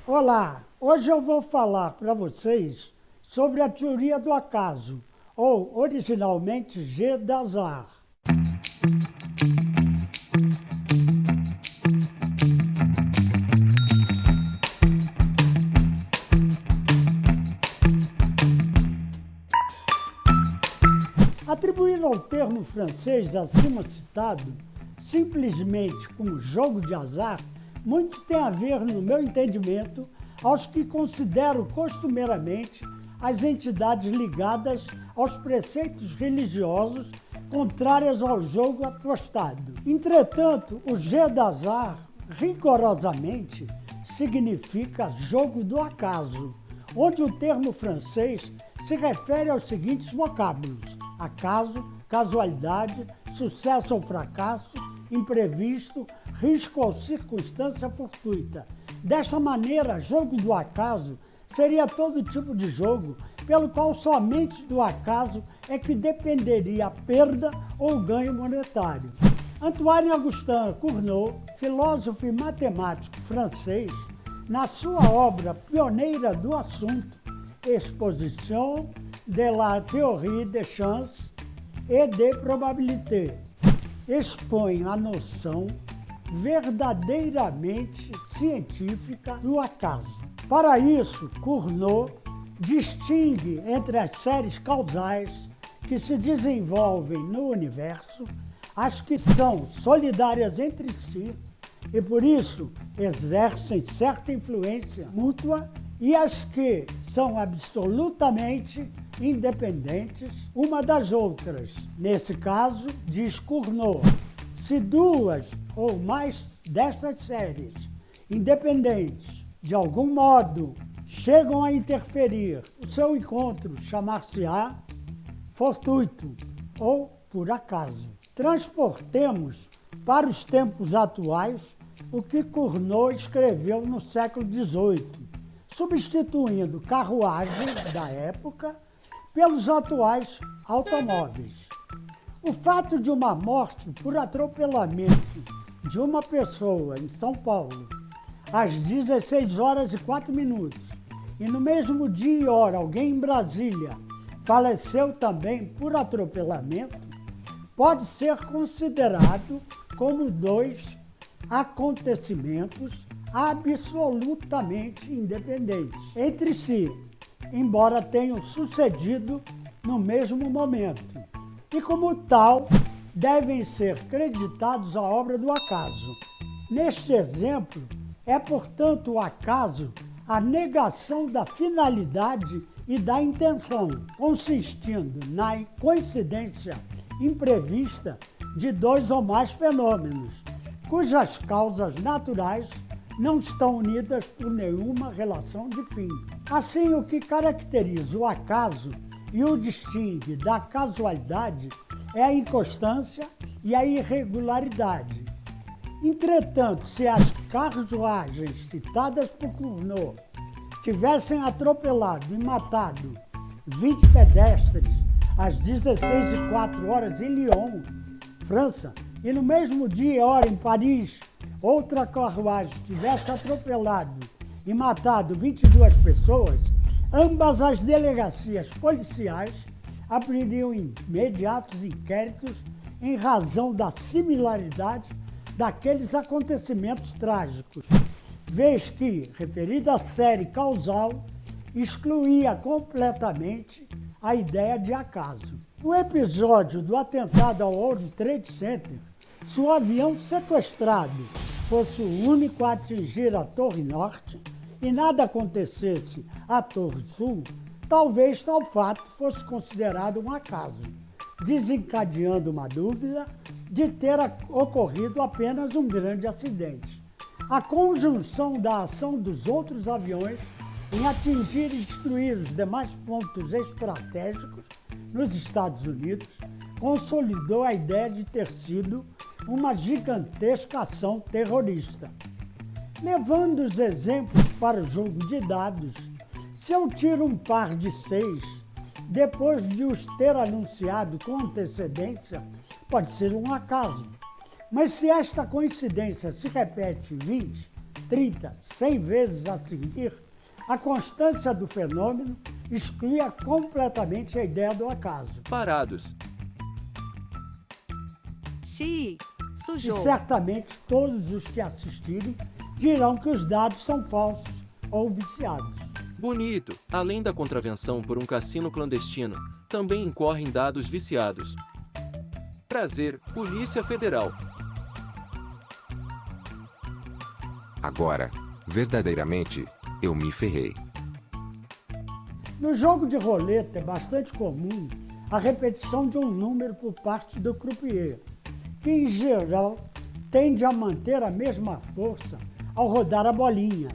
Olá, hoje eu vou falar para vocês sobre a teoria do acaso, ou originalmente G de azar. Atribuir ao termo francês acima citado, simplesmente como jogo de azar, muito tem a ver, no meu entendimento, aos que considero costumeiramente as entidades ligadas aos preceitos religiosos contrários ao jogo apostado. Entretanto, o G de azar, rigorosamente, significa jogo do acaso, onde o termo francês se refere aos seguintes vocábulos: acaso, casualidade, sucesso ou fracasso, imprevisto, risco ou circunstância fortuita. Desta maneira, jogo do acaso seria todo tipo de jogo pelo qual somente do acaso é que dependeria a perda ou ganho monetário. Antoine-Auguste Cournot, filósofo e matemático francês, na sua obra pioneira do assunto, Exposition de la théorie des chances et des probabilités, expõe a noção verdadeiramente científica do acaso. Para isso, Cournot distingue entre as séries causais que se desenvolvem no universo, as que são solidárias entre si e, por isso, exercem certa influência mútua, e as que são absolutamente independentes uma das outras. Nesse caso, diz Cournot, se duas ou mais destas séries independentes, de algum modo, chegam a interferir, o seu encontro chamar-se-á fortuito ou por acaso. Transportemos para os tempos atuais o que Cournot escreveu no século XVIII, substituindo carruagens da época pelos atuais automóveis. O fato de uma morte por atropelamento de uma pessoa em São Paulo às 16h04 e no mesmo dia e hora alguém em Brasília faleceu também por atropelamento, pode ser considerado como dois acontecimentos absolutamente independentes entre si, embora tenham sucedido no mesmo momento, e como tal devem ser creditados à obra do acaso. Neste exemplo, é portanto o acaso a negação da finalidade e da intenção, consistindo na coincidência imprevista de dois ou mais fenômenos, cujas causas naturais não estão unidas por nenhuma relação de fim. Assim, o que caracteriza o acaso e o distingue da casualidade é a inconstância e a irregularidade. Entretanto, se as carruagens citadas por Cournot tivessem atropelado e matado 20 pedestres às 16h04 em Lyon, França, e no mesmo dia e hora em Paris, outra carruagem tivesse atropelado e matado 22 pessoas, ambas as delegacias policiais abririam imediatos inquéritos em razão da similaridade daqueles acontecimentos trágicos, vez que, referida série causal, excluía completamente a ideia de acaso. No episódio do atentado ao World Trade Center, se o avião sequestrado fosse o único a atingir a Torre Norte e nada acontecesse à Torre Sul, talvez tal fato fosse considerado um acaso, desencadeando uma dúvida de ter ocorrido apenas um grande acidente. A conjunção da ação dos outros aviões em atingir e destruir os demais pontos estratégicos nos Estados Unidos consolidou a ideia de ter sido uma gigantesca ação terrorista. Levando os exemplos para o jogo de dados, se eu tiro um par de 6, depois de os ter anunciado com antecedência, pode ser um acaso. Mas se esta coincidência se repete 20, 30, 100 vezes a seguir, a constância do fenômeno exclui completamente a ideia do acaso. Parados. Xiii, E sujou. certamente todos os que assistirem dirão que os dados são falsos ou viciados. Bonito. Além da contravenção por um cassino clandestino, também incorrem dados viciados. Prazer, Polícia Federal. Agora, verdadeiramente, eu me ferrei. No jogo de roleta é bastante comum a repetição de um número por parte do croupier, que em geral tende a manter a mesma força ao rodar a bolinha,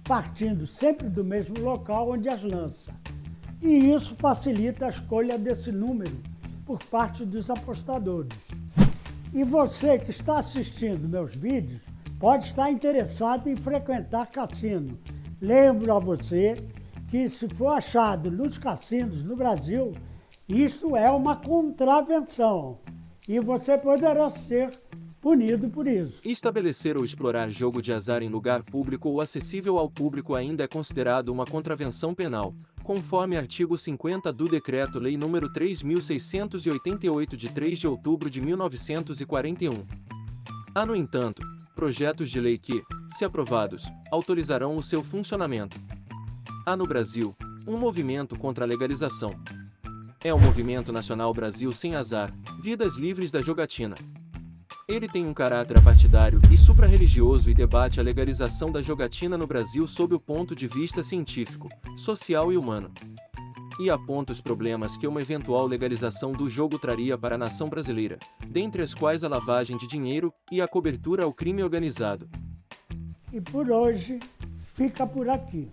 partindo sempre do mesmo local onde as lança. E isso facilita a escolha desse número por parte dos apostadores. E você que está assistindo meus vídeos pode estar interessado em frequentar cassino. Lembro a você que se for achado nos cassinos no Brasil, isso é uma contravenção e você poderá ser punido por isso. Estabelecer ou explorar jogo de azar em lugar público ou acessível ao público ainda é considerado uma contravenção penal, conforme artigo 50 do Decreto-Lei nº 3.688 de 3 de outubro de 1941. Há, no entanto, projetos de lei que, se aprovados, autorizarão o seu funcionamento. Há no Brasil um movimento contra a legalização. É o Movimento Nacional Brasil Sem Azar, Vidas Livres da Jogatina. Ele tem um caráter apartidário e supra-religioso e debate a legalização da jogatina no Brasil sob o ponto de vista científico, social e humano. E aponta os problemas que uma eventual legalização do jogo traria para a nação brasileira, dentre as quais a lavagem de dinheiro e a cobertura ao crime organizado. E por hoje fica por aqui.